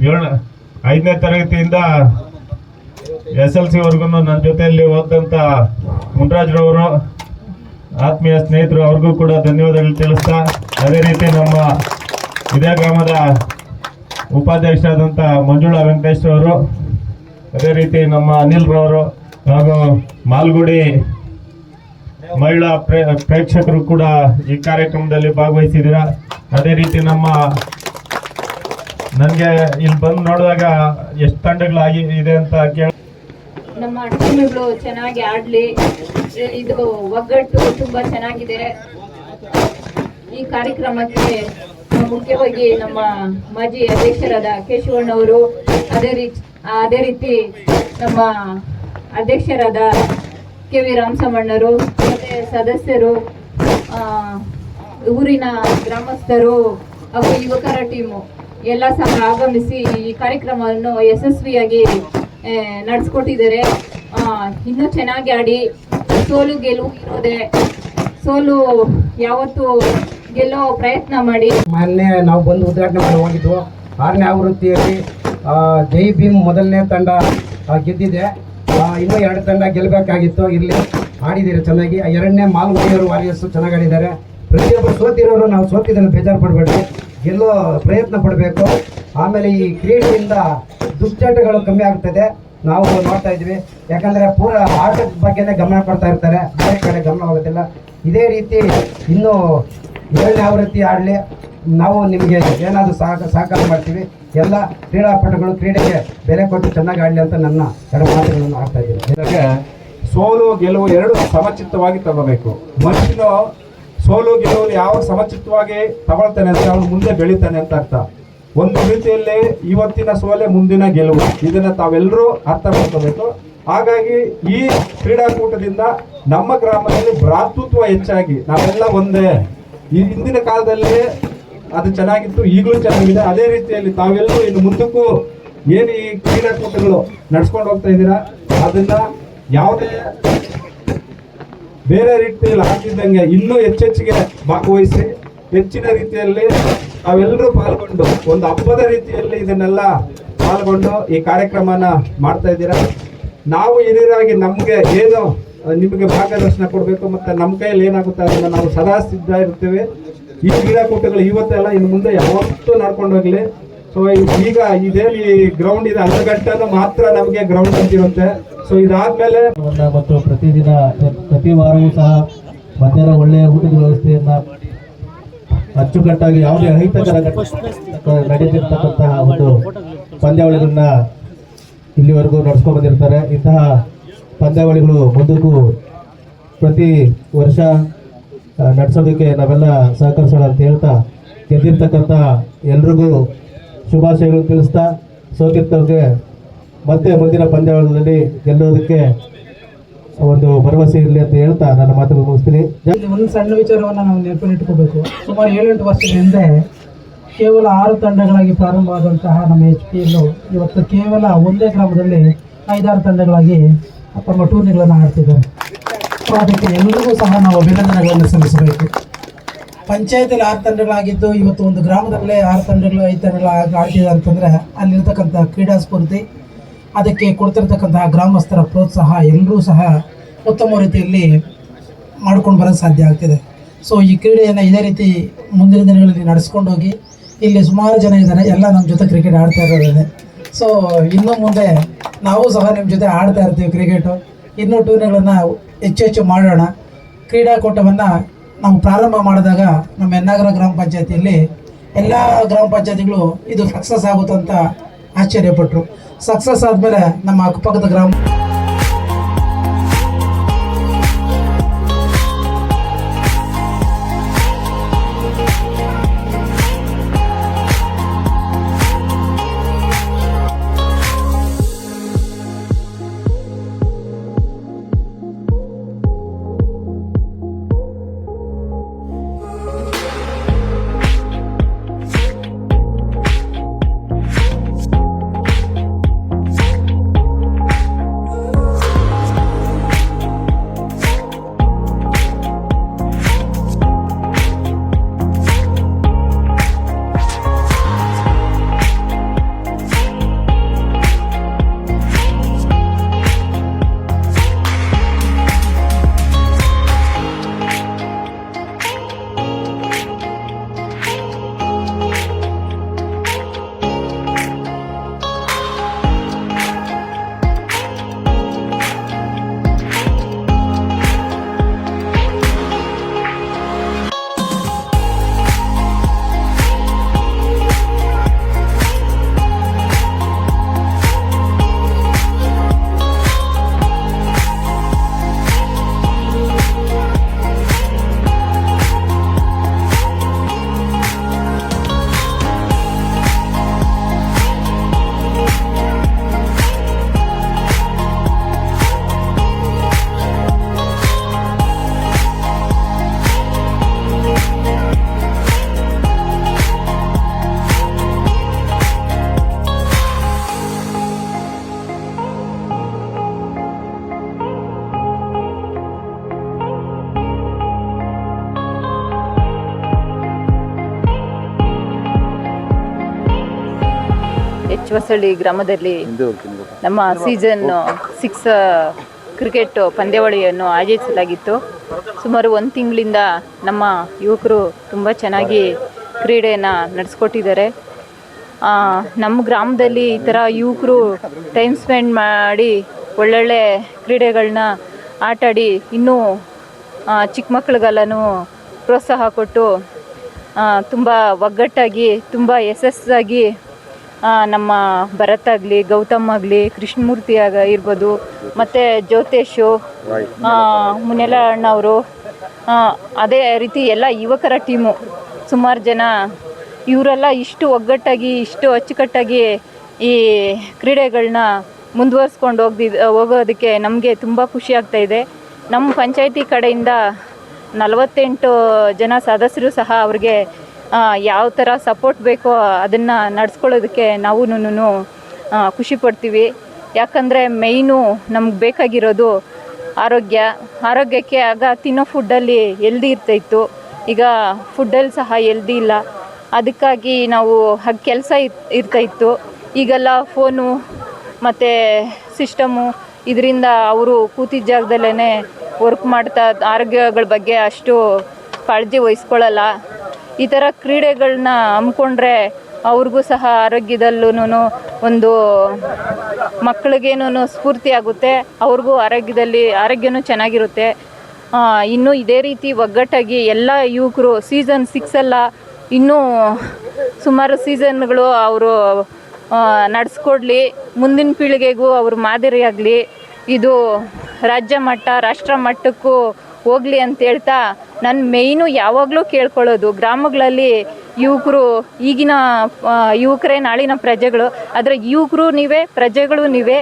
5ನೇ ತರಗತಿಯಿಂದ SLC ವರ್ಗು ನನ್ನ ಜೊತೆಯಲ್ಲಿ ಓದಂತ ಮುನ್ರಾಜ್ರವರು ಆತ್ಮೀಯ ಸ್ನೇಹಿತರು ಅವ್ರಿಗೂ ಕೂಡ ಧನ್ಯವಾದಗಳು ತಿಳಿಸ್ತಾ, ಅದೇ ರೀತಿ ನಮ್ಮ ಇದೇ ಗ್ರಾಮದ ಉಪಾಧ್ಯಕ್ಷರಾದಂಥ ಮಂಜುಳಾ ವೆಂಕಟೇಶ್ ಅವರು, ಅದೇ ರೀತಿ ನಮ್ಮ ಅನಿಲ್ ರವರು ಹಾಗೂ ಮಾಲ್ಗುಡಿ ಮಹಿಳಾ ಪ್ರೇಕ್ಷಕರು ಕೂಡ ಈ ಕಾರ್ಯಕ್ರಮದಲ್ಲಿ ಭಾಗವಹಿಸಿದ್ದೀರಾ. ಅದೇ ರೀತಿ ನನಗೆ ಇಲ್ಲಿ ಬಂದು ನೋಡಿದಾಗ ಎಷ್ಟು ತಂಡಗಳಾಗಿ ಇದೆ ಅಂತ ಕೇಳಿ ನಮ್ಮ ಟೀಮ್ಗಳು ಚೆನ್ನಾಗಿ ಆಡ್ಲಿ, ಇದು ಒಗ್ಗಟ್ಟು ತುಂಬಾ ಚೆನ್ನಾಗಿದೆ. ಈ ಕಾರ್ಯಕ್ರಮಕ್ಕೆ ಮುಖ್ಯವಾಗಿ ನಮ್ಮ ಮಾಜಿ ಅಧ್ಯಕ್ಷರಾದ ಕೇಶವಣ್ಣವರು, ಅದೇ ರೀತಿ ನಮ್ಮ ಅಧ್ಯಕ್ಷರಾದ KV ರಾಮಸಮಣ್ಣರು, ಮತ್ತೆ ಸದಸ್ಯರು, ಊರಿನ ಗ್ರಾಮಸ್ಥರು ಹಾಗೂ ಯುವಕರ ಟೀಮು ಎಲ್ಲ ಸಹ ಆಗಮಿಸಿ ಈ ಕಾರ್ಯಕ್ರಮವನ್ನು ಯಶಸ್ವಿಯಾಗಿ ನಡೆಸ್ಕೊಟ್ಟಿದ್ದಾರೆ. ಇನ್ನೂ ಚೆನ್ನಾಗಿ ಆಡಿ, ಸೋಲು ಗೆಲುವು ಇರೋದೆ, ಸೋಲು ಯಾವತ್ತು ಗೆಲ್ಲೋ ಪ್ರಯತ್ನ ಮಾಡಿ. ಮೊನ್ನೆ ನಾವು ಬಂದು ಉದ್ಘಾಟನೆ ಮಾಡಿ ಹೋಗಿದ್ವು. 6ನೇ ಆವೃತ್ತಿಯಲ್ಲಿ ಜೈ ಭೀಮ್ ಮೊದಲನೇ ತಂಡ ಗೆದ್ದಿದೆ. ಇನ್ನೂ 2 ತಂಡ ಗೆಲ್ಲಬೇಕಾಗಿತ್ತು, ಇಲ್ಲಿ ಆಡಿದ್ದೀರಿ ಚೆನ್ನಾಗಿ. 2ನೇ ಮಾಲ್ಗುಡಿಯವರು ವಾರಿಯರ್ಸು ಚೆನ್ನಾಗಿ ಆಡಿದ್ದಾರೆ. ಪ್ರತಿಯೊಬ್ಬರು ಸೋತಿರೋರು ನಾವು ಸೋತಿದ್ದನ್ನು ಬೇಜಾರು ಪಡಬೇಡಿ, ಗೆಲ್ಲೋ ಪ್ರಯತ್ನ ಪಡಬೇಕು. ಆಮೇಲೆ ಈ ಕ್ರೀಡೆಯಿಂದ ದುಶ್ಚಟಗಳು ಕಮ್ಮಿ ಆಗ್ತದೆ, ನಾವು ನೋಡ್ತಾ ಇದ್ವಿ. ಯಾಕಂದರೆ ಪೂರ ಆಟದ ಬಗ್ಗೆನೇ ಗಮನ ಕೊಡ್ತಾ ಇರ್ತಾರೆ, ಬೇರೆ ಕಡೆ ಗಮನ ಹೋಗೋದಿಲ್ಲ. ಇದೇ ರೀತಿ ಇನ್ನೂ 2ನೇ ಆವೃತ್ತಿ ಆಡಲಿ, ನಾವು ನಿಮಗೆ ಏನಾದರೂ ಸಹಕಾರ ಮಾಡ್ತೀವಿ. ಎಲ್ಲ ಕ್ರೀಡಾಪಟುಗಳು ಕ್ರೀಡೆಗೆ ಬೆಲೆ ಕೊಟ್ಟು ಚೆನ್ನಾಗಿ ಆಡಲಿ ಅಂತ ನನ್ನ 2 ಮಾತುಗಳನ್ನು ಆಡ್ತಾ ಇದ್ದೀನಿ. ಸೋಲು ಗೆಲುವು 2 ಸಮಚಿತ್ತವಾಗಿ ತಗೋಬೇಕು. ಮನುಷ್ಯನು ಸೋಲು ಗೆಲುವು ಯಾವ ಸಮಚಿತ್ತವಾಗಿ ತಗೊಳ್ತಾನೆ ಅಂದರೆ ಅವನು ಮುಂದೆ ಬೆಳಿತಾನೆ ಅಂತ ಅರ್ಥ. ಒಂದು ರೀತಿಯಲ್ಲಿ ಇವತ್ತಿನ ಸೋಲೆ ಮುಂದಿನ ಗೆಲುವು, ಇದನ್ನು ತಾವೆಲ್ಲರೂ ಅರ್ಥ ಮಾಡ್ಕೋಬೇಕು. ಹಾಗಾಗಿ ಈ ಕ್ರೀಡಾಕೂಟದಿಂದ ನಮ್ಮ ಗ್ರಾಮದಲ್ಲಿ ಭ್ರಾತೃತ್ವ ಹೆಚ್ಚಾಗಿ ನಾವೆಲ್ಲ ಒಂದೇ. ಈ ಹಿಂದಿನ ಕಾಲದಲ್ಲಿ ಅದು ಚೆನ್ನಾಗಿತ್ತು, ಈಗಲೂ ಚೆನ್ನಾಗಿದೆ. ಅದೇ ರೀತಿಯಲ್ಲಿ ತಾವೆಲ್ಲರೂ ಇನ್ನು ಮುಂದಕ್ಕೂ ಏನು ಈ ಕ್ರೀಡಾಕೂಟಗಳು ನಡ್ಸ್ಕೊಂಡು ಹೋಗ್ತಾ ಇದ್ದೀರಾ, ಅದನ್ನ ಯಾವುದೇ ಬೇರೆ ರೀತಿಯಲ್ಲಿ ಹಾಕಿದ್ದಂಗೆ ಇನ್ನೂ ಹೆಚ್ಚೆಚ್ಚಿಗೆ ಭಾಗವಹಿಸಿ ಹೆಚ್ಚಿನ ರೀತಿಯಲ್ಲಿ ನಾವೆಲ್ಲರೂ ಪಾಲ್ಗೊಂಡು ಒಂದು ಹಬ್ಬದ ರೀತಿಯಲ್ಲಿ ಇದನ್ನೆಲ್ಲ ಪಾಲ್ಗೊಂಡು ಈ ಕಾರ್ಯಕ್ರಮನ ಮಾಡ್ತಾ ಇದ್ದೀರಾ. ನಾವು ಹಿರಿಯರಾಗಿ ನಮಗೆ ಏನು ನಿಮಗೆ ಮಾರ್ಗದರ್ಶನ ಕೊಡಬೇಕು ಮತ್ತು ನಮ್ಮ ಕೈಯಲ್ಲಿ ಏನಾಗುತ್ತೆ ಅದನ್ನು ನಾವು ಸದಾ ಸಿದ್ಧ ಇರ್ತೇವೆ. ಈ ಕ್ರೀಡಾಕೂಟಗಳು ಇವತ್ತೆಲ್ಲ ಇನ್ನು ಮುಂದೆ ಯಾವತ್ತೂ ನಡ್ಕೊಂಡು ಹೋಗಲಿ. ಸೊ ಈಗ ಇದೇನು ಈ ಗ್ರೌಂಡ್ ಇದೆ, 1 ಗಂಟೆನೂ ಮಾತ್ರ ನಮಗೆ ಗ್ರೌಂಡ್ ಅಂತಿರುತ್ತೆ. ಸೊ ಇದಾದ್ಮೇಲೆ ಮತ್ತು ಪ್ರತಿ ವಾರವೂ ಸಹ ಮಧ್ಯಾಹ್ನ ಒಳ್ಳೆಯ ಊಟದ ವ್ಯವಸ್ಥೆಯನ್ನ ಅಚ್ಚುಕಟ್ಟಾಗಿ ಯಾವುದೇ ಅಹಿತಕರ ನಡೆದಿರ್ತಕ್ಕಂತಹ ಒಂದು ಪಂದ್ಯಾವಳಿಗಳನ್ನ ಇಲ್ಲಿವರೆಗೂ ನಡೆಸ್ಕೊಂಡು ಬಂದಿರ್ತಾರೆ. ಇಂತಹ ಪಂದ್ಯಾವಳಿಗಳು ಮುಂದಕ್ಕೂ ಪ್ರತಿ ವರ್ಷ ನಡೆಸೋದಕ್ಕೆ ನಾವೆಲ್ಲ ಸಹಕರಿಸೋಣ ಅಂತ ಹೇಳ್ತಾ, ಗೆದ್ದಿರ್ತಕ್ಕಂಥ ಎಲ್ರಿಗೂ ಶುಭಾಶಯಗಳು ತಿಳಿಸ್ತಾ, ಸೋತಿರ್ತವ್ರಿಗೆ ಮತ್ತೆ ಮುಂದಿನ ಪಂದ್ಯಾವಳಿಗಳಲ್ಲಿ ಗೆಲ್ಲೋದಕ್ಕೆ ಒಂದು ಭರವಸೆ ಇರಲಿ ಅಂತ ಹೇಳ್ತಾ ನನ್ನ ಮಾತನ್ನು ಮುಗಿಸ್ತೀನಿ. ಒಂದು ಸಣ್ಣ ವಿಚಾರವನ್ನು ನಾವು ನೆನಪಿನಿಟ್ಕೋಬೇಕು. ಸುಮಾರು 7-8 ವರ್ಷದ ಹಿಂದೆ ಕೇವಲ 6 ತಂಡಗಳಾಗಿ ಪ್ರಾರಂಭವಾದಂತಹ ನಮ್ಮ HPL ಇವತ್ತು ಕೇವಲ ಒಂದೇ ಗ್ರಾಮದಲ್ಲಿ 5-6 ತಂಡಗಳಾಗಿ ತಮ್ಮ ಟೂರ್ನಿಗಳನ್ನು ಆಡ್ತಿದ್ದಾರೆ. ಅದಕ್ಕೆ ಎಲ್ಲರಿಗೂ ಸಹ ನಾವು ಅಭಿನಂದನೆಗಳನ್ನು ಸಲ್ಲಿಸಬೇಕು. ಪಂಚಾಯತಿಯಲ್ಲಿ 6 ತಂಡಗಳಾಗಿದ್ದು ಇವತ್ತು ಒಂದು ಗ್ರಾಮದಲ್ಲೇ 6 ತಂಡಗಳು 5 ತಂಡಗಳು ಆಡ್ತಿದೆ ಅಂತಂದರೆ ಅಲ್ಲಿರ್ತಕ್ಕಂಥ ಕ್ರೀಡಾ ಸ್ಫೂರ್ತಿ, ಅದಕ್ಕೆ ಕೊಡ್ತಿರ್ತಕ್ಕಂತಹ ಗ್ರಾಮಸ್ಥರ ಪ್ರೋತ್ಸಾಹ ಎಲ್ಲರೂ ಸಹ ಉತ್ತಮ ರೀತಿಯಲ್ಲಿ ಮಾಡ್ಕೊಂಡು ಬರೋದು ಸಾಧ್ಯ ಆಗ್ತಿದೆ. ಸೊ ಈ ಕ್ರೀಡೆಯನ್ನು ಇದೇ ರೀತಿ ಮುಂದಿನ ದಿನಗಳಲ್ಲಿ ನಡೆಸ್ಕೊಂಡು ಹೋಗಿ, ಇಲ್ಲಿ ಸುಮಾರು ಜನ ಇದ್ದಾರೆ, ಎಲ್ಲ ನಮ್ಮ ಜೊತೆ ಕ್ರಿಕೆಟ್ ಆಡ್ತಾ ಇರೋದಿದೆ. ಸೊ ಇನ್ನು ಮುಂದೆ ನಾವು ಸಹ ನಿಮ್ಮ ಜೊತೆ ಆಡ್ತಾ ಇರ್ತೀವಿ ಕ್ರಿಕೆಟು. ಇನ್ನೂ ಟೂರ್ನಿಗಳನ್ನು ಹೆಚ್ಚು ಮಾಡೋಣ. ಕ್ರೀಡಾಕೂಟವನ್ನು ನಾವು ಪ್ರಾರಂಭ ಮಾಡಿದಾಗ ನಮ್ಮ ಹೆನ್ನಾಗರ ಗ್ರಾಮ ಪಂಚಾಯತಿಯಲ್ಲಿ ಎಲ್ಲ ಗ್ರಾಮ ಪಂಚಾಯತಿಗಳು ಇದು ಸಕ್ಸಸ್ ಆಗುತ್ತಂತ ಆಶ್ಚರ್ಯಪಟ್ಟರು. ಸಕ್ಸಸ್ ಆದಮೇಲೆ ನಮ್ಮ ಅಕ್ಕಪಕ್ಕದ ಗ್ರಾಮ ಚಿವಸಳ್ಳಿ ಗ್ರಾಮದಲ್ಲಿ ನಮ್ಮ ಸೀಸನ್ 6 ಕ್ರಿಕೆಟ್ ಪಂದ್ಯಾವಳಿಯನ್ನು ಆಯೋಜಿಸಲಾಗಿತ್ತು. ಸುಮಾರು 1 ತಿಂಗಳಿಂದ ನಮ್ಮ ಯುವಕರು ತುಂಬ ಚೆನ್ನಾಗಿ ಕ್ರೀಡೆಯನ್ನು ನಡೆಸ್ಕೊಟ್ಟಿದ್ದಾರೆ. ನಮ್ಮ ಗ್ರಾಮದಲ್ಲಿ ಈ ಥರ ಯುವಕರು ಟೈಮ್ ಸ್ಪೆಂಡ್ ಮಾಡಿ ಒಳ್ಳೊಳ್ಳೆ ಕ್ರೀಡೆಗಳನ್ನ ಆಟಾಡಿ ಇನ್ನೂ ಚಿಕ್ಕ ಮಕ್ಕಳಿಗೆಲ್ಲನೂ ಪ್ರೋತ್ಸಾಹ ಕೊಟ್ಟು ತುಂಬ ಒಗ್ಗಟ್ಟಾಗಿ ತುಂಬ ಯಶಸ್ಸಾಗಿ ನಮ್ಮ ಭರತ್ ಆಗಲಿ, ಗೌತಮ್ ಆಗಲಿ, ಕೃಷ್ಣಮೂರ್ತಿ ಇರ್ಬೋದು, ಮತ್ತು ಜ್ಯೋತೇಶು, ಮುನೆಲ ಅಣ್ಣವರು, ಅದೇ ರೀತಿ ಎಲ್ಲ ಯುವಕರ ಟೀಮು ಸುಮಾರು ಜನ ಇವರೆಲ್ಲ ಇಷ್ಟು ಒಗ್ಗಟ್ಟಾಗಿ ಇಷ್ಟು ಅಚ್ಚುಕಟ್ಟಾಗಿ ಈ ಕ್ರೀಡೆಗಳನ್ನ ಮುಂದುವರ್ಸ್ಕೊಂಡು ಹೋಗೋದಕ್ಕೆ ನಮಗೆ ತುಂಬ ಖುಷಿ ಆಗ್ತಾಯಿದೆ. ನಮ್ಮ ಪಂಚಾಯತಿ ಕಡೆಯಿಂದ 48 ಜನ ಸದಸ್ಯರು ಸಹ ಅವ್ರಿಗೆ ಯಾವ ಥರ ಸಪೋರ್ಟ್ ಬೇಕೋ ಅದನ್ನು ನಡೆಸ್ಕೊಳ್ಳೋದಕ್ಕೆ ನಾವು ಖುಷಿ ಪಡ್ತೀವಿ. ಯಾಕಂದರೆ ಮೇಯ್ನು ನಮ್ಗೆ ಬೇಕಾಗಿರೋದು ಆರೋಗ್ಯಕ್ಕೆ ಆಗ ತಿನ್ನೋ ಫುಡ್ಡಲ್ಲಿ ಎಲ್ದಿ ಇರ್ತಾಯಿತ್ತು. ಈಗ ಫುಡ್ಡಲ್ಲಿ ಸಹ ಎಲ್ದಿ ಇಲ್ಲ. ಅದಕ್ಕಾಗಿ ನಾವು ಕೆಲಸ ಇರ್ತಾಯಿತ್ತು. ಈಗೆಲ್ಲ ಫೋನು ಮತ್ತು ಸಿಸ್ಟಮು ಇದರಿಂದ ಅವರು ಕೂತಿದ್ದ ಜಾಗದಲ್ಲೇ ವರ್ಕ್ ಮಾಡ್ತಾ ಆರೋಗ್ಯಗಳ ಬಗ್ಗೆ ಅಷ್ಟು ಕಾಳಜಿ ವಹಿಸ್ಕೊಳ್ಳಲ್ಲ. ಈ ಥರ ಕ್ರೀಡೆಗಳನ್ನ ಹಮ್ಮಿಕೊಂಡ್ರೆ ಅವ್ರಿಗೂ ಸಹ ಆರೋಗ್ಯದಲ್ಲೂ ಒಂದು ಮಕ್ಕಳಿಗೇನೂ ಸ್ಫೂರ್ತಿ ಆಗುತ್ತೆ, ಅವ್ರಿಗೂ ಆರೋಗ್ಯನೂ ಚೆನ್ನಾಗಿರುತ್ತೆ. ಇನ್ನೂ ಇದೇ ರೀತಿ ಒಗ್ಗಟ್ಟಾಗಿ ಎಲ್ಲ ಯುವಕರು ಸೀಸನ್ 6 ಅಲ್ಲ ಇನ್ನೂ ಸುಮಾರು ಸೀಸನ್ಗಳು ಅವರು ನಡೆಸ್ಕೊಡ್ಲಿ, ಮುಂದಿನ ಪೀಳಿಗೆಗೂ ಅವರು ಮಾದರಿಯಾಗಲಿ, ಇದು ರಾಜ್ಯ ಮಟ್ಟ ರಾಷ್ಟ್ರ ಮಟ್ಟಕ್ಕೂ ಹೋಗಲಿ ಅಂತ ಹೇಳ್ತಾ ನಾನು ಮೇಯ್ನು ಯಾವಾಗಲೂ ಕೇಳ್ಕೊಳ್ಳೋದು, ಗ್ರಾಮಗಳಲ್ಲಿ ಯುವಕರು ಈಗಿನ ಯುವಕರೇ ನಾಳಿನ ಪ್ರಜೆಗಳು, ಆದರೆ ಯುವಕರು ನೀವೇ ಪ್ರಜೆಗಳು ನೀವೇ,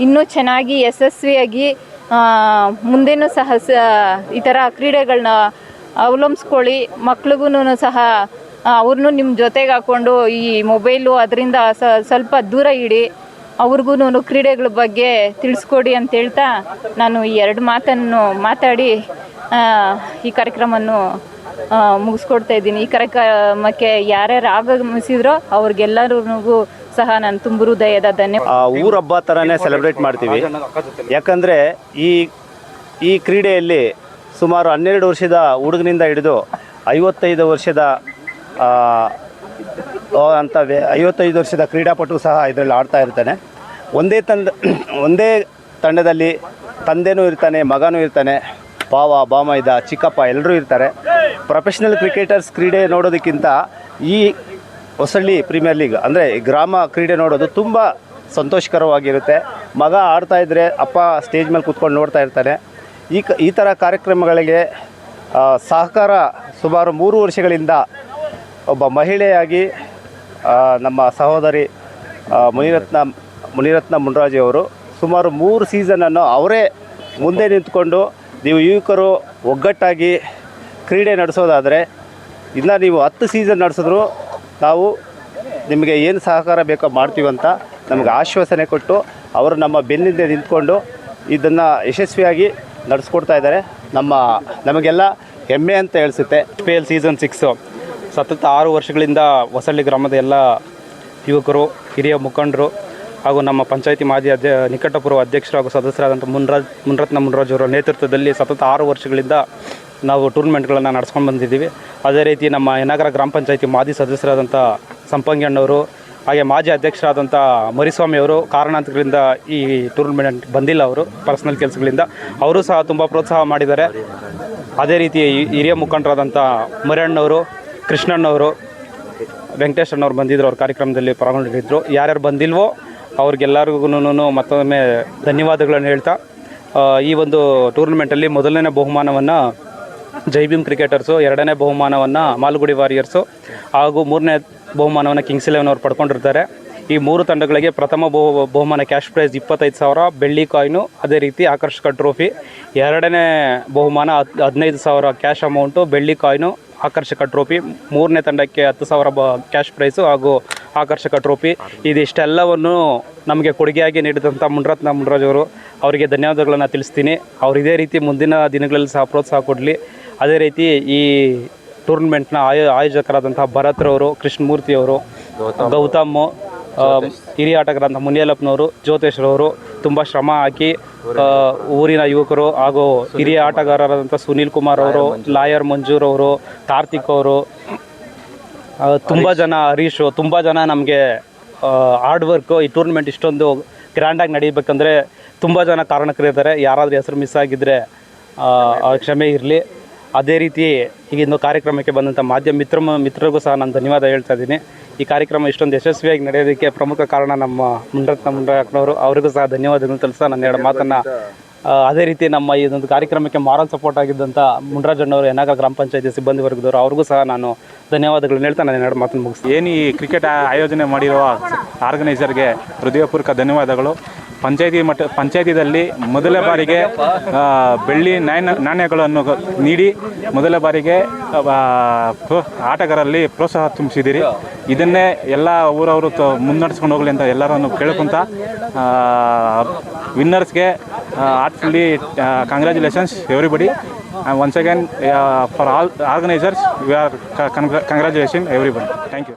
ಇನ್ನೂ ಚೆನ್ನಾಗಿ ಯಶಸ್ವಿಯಾಗಿ ಮುಂದೇನೂ ಸಹ ಈ ಥರ ಕ್ರೀಡೆಗಳನ್ನ ಅವಲಂಬಿಸ್ಕೊಳ್ಳಿ. ಮಕ್ಳಿಗೂ ಸಹ ಅವ್ರನ್ನೂ ನಿಮ್ಮ ಜೊತೆಗೆ ಹಾಕ್ಕೊಂಡು ಈ ಮೊಬೈಲು ಅದರಿಂದ ಸ್ವಲ್ಪ ದೂರ ಇಡಿ, ಅವ್ರಿಗೂ ಕ್ರೀಡೆಗಳ ಬಗ್ಗೆ ತಿಳಿಸ್ಕೊಡಿ ಅಂತ ಹೇಳ್ತಾ ನಾನು ಈ 2 ಮಾತನ್ನು ಮಾತಾಡಿ ಈ ಕಾರ್ಯಕ್ರಮವನ್ನು ಮುಗಿಸ್ಕೊಡ್ತಾ ಇದ್ದೀನಿ. ಈ ಕಾರ್ಯಕ್ರಮಕ್ಕೆ ಯಾರ್ಯಾರು ಆಗಮಿಸಿದ್ರೋ ಅವ್ರಿಗೆಲ್ಲರಿಗೂ ಸಹ ನಾನು ತುಂಬ ಹೃದಯದ ಧನ್ಯವಾದ. ಊರ ಹಬ್ಬ ಥರನೇ ಸೆಲೆಬ್ರೇಟ್ ಮಾಡ್ತೀವಿ. ಯಾಕಂದರೆ ಈ ಕ್ರೀಡೆಯಲ್ಲಿ ಸುಮಾರು 12 ವರ್ಷದ ಹುಡುಗನಿಂದ ಹಿಡಿದು 55 ವರ್ಷದ 55 ವರ್ಷದ ಕ್ರೀಡಾಪಟು ಸಹ ಇದರಲ್ಲಿ ಆಡ್ತಾ ಇರ್ತಾನೆ. ಒಂದೇ ತಂಡದಲ್ಲಿ ತಂದೆನೂ ಇರ್ತಾನೆ, ಮಗನೂ ಇರ್ತಾನೆ, ಬಾಮೈದ, ಚಿಕ್ಕಪ್ಪ ಎಲ್ಲರೂ ಇರ್ತಾರೆ. ಪ್ರೊಫೆಷ್ನಲ್ ಕ್ರಿಕೆಟರ್ಸ್ ಕ್ರೀಡೆ ನೋಡೋದಕ್ಕಿಂತ ಈ ಹೊಸಳ್ಳಿ ಪ್ರೀಮಿಯರ್ ಲೀಗ್ ಅಂದರೆ ಗ್ರಾಮ ಕ್ರೀಡೆ ನೋಡೋದು ತುಂಬ ಸಂತೋಷಕರವಾಗಿರುತ್ತೆ. ಮಗ ಆಡ್ತಾಯಿದ್ರೆ ಅಪ್ಪ ಸ್ಟೇಜ್ ಮೇಲೆ ಕೂತ್ಕೊಂಡು ನೋಡ್ತಾ ಇರ್ತಾನೆ. ಈ ಥರ ಕಾರ್ಯಕ್ರಮಗಳಿಗೆ ಸಹಕಾರ ಸುಮಾರು 3 ವರ್ಷಗಳಿಂದ ಒಬ್ಬ ಮಹಿಳೆಯಾಗಿ ನಮ್ಮ ಸಹೋದರಿ ಮುನಿರತ್ನ ಮುನ್ರಾಜಿಯವರು ಸುಮಾರು 3 ಸೀಸನನ್ನು ಅವರೇ ಮುಂದೆ ನಿಂತ್ಕೊಂಡು ನೀವು ಯುವಕರು ಒಗ್ಗಟ್ಟಾಗಿ ಕ್ರೀಡೆ ನಡೆಸೋದಾದರೆ ಇನ್ನು ನೀವು 10 ಸೀಸನ್ ನಡೆಸಿದ್ರು ನಾವು ನಿಮಗೆ ಏನು ಸಹಕಾರ ಬೇಕೋ ಮಾಡ್ತೀವಂತ ನಮಗೆ ಆಶ್ವಾಸನೆ ಕೊಟ್ಟು ಅವರು ನಮ್ಮ ಬೆನ್ನಿಂದ ನಿಂತ್ಕೊಂಡು ಇದನ್ನು ಯಶಸ್ವಿಯಾಗಿ ನಡೆಸ್ಕೊಡ್ತಾ ಇದ್ದಾರೆ. ನಮಗೆಲ್ಲ ಹೆಮ್ಮೆ ಅಂತ ಹೇಳಿಸುತ್ತೆ. IPL ಸೀಸನ್ 6 ಸತತ 6 ವರ್ಷಗಳಿಂದ ಹೊಸಳ್ಳಿ ಗ್ರಾಮದ ಎಲ್ಲ ಯುವಕರು, ಹಿರಿಯ ಮುಖಂಡರು ಹಾಗೂ ನಮ್ಮ ಪಂಚಾಯತಿ ಮಾಜಿ ನಿಕಟಪೂರ್ವ ಅಧ್ಯಕ್ಷರು ಹಾಗೂ ಸದಸ್ಯರಾದಂಥ ಮುನಿರತ್ನ ಮುನ್ರಾಜ್ ಅವರ ನೇತೃತ್ವದಲ್ಲಿ ಸತತ 6 ವರ್ಷಗಳಿಂದ ನಾವು ಟೂರ್ನಮೆಂಟ್ಗಳನ್ನು ನಡೆಸ್ಕೊಂಡು ಬಂದಿದ್ದೀವಿ. ಅದೇ ರೀತಿ ನಮ್ಮ ಯನಗರ ಗ್ರಾಮ ಪಂಚಾಯತಿ ಮಾಜಿ ಸದಸ್ಯರಾದಂಥ ಸಂಪಂಗಿ ಅಣ್ಣವರು ಹಾಗೆ ಮಾಜಿ ಅಧ್ಯಕ್ಷರಾದಂಥ ಮರಿಸ್ವಾಮಿ ಅವರು ಕಾರಣಾಂತರಗಳಿಂದ ಈ ಟೂರ್ನಮೆಂಟ್ ಬಂದಿಲ್ಲ. ಅವರು ಪರ್ಸ್ನಲ್ ಕೆಲಸಗಳಿಂದ ಅವರು ಸಹ ತುಂಬ ಪ್ರೋತ್ಸಾಹ ಮಾಡಿದ್ದಾರೆ. ಅದೇ ರೀತಿ ಹಿರಿಯ ಮುಖಂಡರಾದಂಥ ಮರಿಯಣ್ಣವರು, ಕೃಷ್ಣಣ್ಣವರು, ವೆಂಕಟೇಶ್ ಅಣ್ಣವ್ರು ಬಂದಿದ್ದರು. ಅವ್ರ ಕಾರ್ಯಕ್ರಮದಲ್ಲಿ ಪಾಲ್ಗೊಂಡಿದ್ದರು. ಯಾರ್ಯಾರು ಬಂದಿಲ್ವೋ ಅವ್ರಿಗೆಲ್ಲರಿಗೂ ಮತ್ತೊಮ್ಮೆ ಧನ್ಯವಾದಗಳನ್ನು ಹೇಳ್ತಾ ಈ ಒಂದು ಟೂರ್ನಮೆಂಟಲ್ಲಿ ಮೊದಲನೇ ಬಹುಮಾನವನ್ನು ಜೈ ಭೀಮ್ ಕ್ರಿಕೆಟರ್ಸು, 2ನೇ ಬಹುಮಾನವನ್ನು ಮಾಲ್ಗುಡಿ ವಾರಿಯರ್ಸು ಹಾಗೂ 3ನೇ ಬಹುಮಾನವನ್ನು ಕಿಂಗ್ಸ್ 11 ಅವರು ಪಡ್ಕೊಂಡಿರ್ತಾರೆ. ಈ 3 ತಂಡಗಳಿಗೆ ಪ್ರಥಮ ಬಹುಮಾನ ಕ್ಯಾಶ್ ಪ್ರೈಸ್ 25,000 ಬೆಳ್ಳಿ ಕಾಯಿನು, ಅದೇ ರೀತಿ ಆಕರ್ಷಕ ಟ್ರೋಫಿ. 2ನೇ ಬಹುಮಾನ 15,000 ಕ್ಯಾಶ್ ಅಮೌಂಟು, ಬೆಳ್ಳಿ ಕಾಯಿನು, ಆಕರ್ಷಕ ಟ್ರೋಫಿ. 3ನೇ ತಂಡಕ್ಕೆ 10,000 ಕ್ಯಾಶ್ ಪ್ರೈಸು ಹಾಗೂ ಆಕರ್ಷಕ ಟ್ರೋಫಿ. ಇದಿಷ್ಟೆಲ್ಲವನ್ನು ನಮಗೆ ಕೊಡುಗೆಯಾಗಿ ನೀಡಿದಂಥ ಮುನಿರತ್ನ ಮುನ್ರಾಜ್ ಅವರು ಅವರಿಗೆ ಧನ್ಯವಾದಗಳನ್ನು ತಿಳಿಸ್ತೀನಿ. ಅವರು ಇದೇ ರೀತಿ ಮುಂದಿನ ದಿನಗಳಲ್ಲಿ ಸಹ ಪ್ರೋತ್ಸಾಹ ಕೊಡಲಿ. ಅದೇ ರೀತಿ ಈ ಟೂರ್ನಮೆಂಟ್ನ ಆಯೋಜಕರಾದಂಥ ಭರತ್ರವರು, ಕೃಷ್ಣಮೂರ್ತಿಯವರು, ಗೌತಮ್, ಹಿರಿಯ ಆಟಗಾರಂಥ ಮುನಿಯಲ್ಲಪ್ಪನವರು, ಜ್ಯೋತೇಶ್ರವರು ತುಂಬ ಶ್ರಮ ಹಾಕಿ ಊರಿನ ಯುವಕರು ಹಾಗೂ ಹಿರಿಯ ಆಟಗಾರರಾದಂಥ ಸುನೀಲ್ ಕುಮಾರ್ ಅವರು, ಲಾಯರ್ ಮಂಜೂರ್ ಅವರು, ಕಾರ್ತಿಕ್ ಅವರು, ತುಂಬ ಜನ, ಹರೀಶು, ತುಂಬ ಜನ ನಮಗೆ ಹಾರ್ಡ್ ವರ್ಕು. ಈ ಟೂರ್ನಮೆಂಟ್ ಇಷ್ಟೊಂದು ಗ್ರ್ಯಾಂಡಾಗಿ ನಡೀಬೇಕಂದ್ರೆ ತುಂಬ ಜನ ಕಾರಣಕರಿರ್ತಾರೆ. ಯಾರಾದರೂ ಹೆಸರು ಮಿಸ್ ಆಗಿದ್ದರೆ ಕ್ಷಮೆ ಇರಲಿ. ಅದೇ ರೀತಿ ಈಗಿಂದು ಕಾರ್ಯಕ್ರಮಕ್ಕೆ ಬಂದಂಥ ಮಾಧ್ಯಮ ಮಿತ್ರರಿಗೂ ಸಹ ನಾನು ಧನ್ಯವಾದ ಹೇಳ್ತಾ ಇದ್ದೀನಿ. ಈ ಕಾರ್ಯಕ್ರಮ ಇಷ್ಟೊಂದು ಯಶಸ್ವಿಯಾಗಿ ನಡೆಯೋದಕ್ಕೆ ಪ್ರಮುಖ ಕಾರಣ ನಮ್ಮ ಮುನ್ರತ್ನವರು, ಅವರಿಗೂ ಸಹ ಧನ್ಯವಾದಗಳು ತಿಳಿಸ್ತಾ ನನ್ನ ಎರಡು ಮಾತನ್ನು. ಅದೇ ರೀತಿ ನಮ್ಮ ಇದೊಂದು ಕಾರ್ಯಕ್ರಮಕ್ಕೆ ಮಾರಲ್ ಸಪೋರ್ಟ್ ಆಗಿದ್ದಂಥ ಮುನ್ರಾಜಣ್ಣವರು, ಯನಾಗ ಗ್ರಾಮ ಪಂಚಾಯತಿ ಸಿಬ್ಬಂದಿ ವರ್ಗದವರು, ಅವ್ರಿಗೂ ಸಹ ನಾನು ಧನ್ಯವಾದಗಳನ್ನ ಹೇಳ್ತಾ ನಾನು ಎರಡು ಮಾತನ್ನು ಮುಗಿಸ್ತೀನಿ. ಏನು ಈ ಕ್ರಿಕೆಟ್ ಆಯೋಜನೆ ಮಾಡಿರುವ ಆರ್ಗನೈಸರ್ಗೆ ಹೃದಯಪೂರ್ವಕ ಧನ್ಯವಾದಗಳು. ಪಂಚಾಯತಿದಲ್ಲಿ ಮೊದಲ ಬಾರಿಗೆ ಬೆಳ್ಳಿ ನಾಣ್ಯಗಳನ್ನು ನೀಡಿ ಮೊದಲ ಬಾರಿಗೆ ಆಟಗಾರರಲ್ಲಿ ಪ್ರೋತ್ಸಾಹ ತುಂಬಿಸಿದ್ದೀರಿ. ಇದನ್ನೇ ಎಲ್ಲ ಊರವರು ಮುನ್ನಡೆಸ್ಕೊಂಡು ಹೋಗಲಿ ಅಂತ ಎಲ್ಲರನ್ನು ಕೇಳ್ಕೊಂತ ವಿನ್ನರ್ಸ್ಗೆ heartfully congratulations everybody. once again for all organizers we are congratulating everybody. Thank you.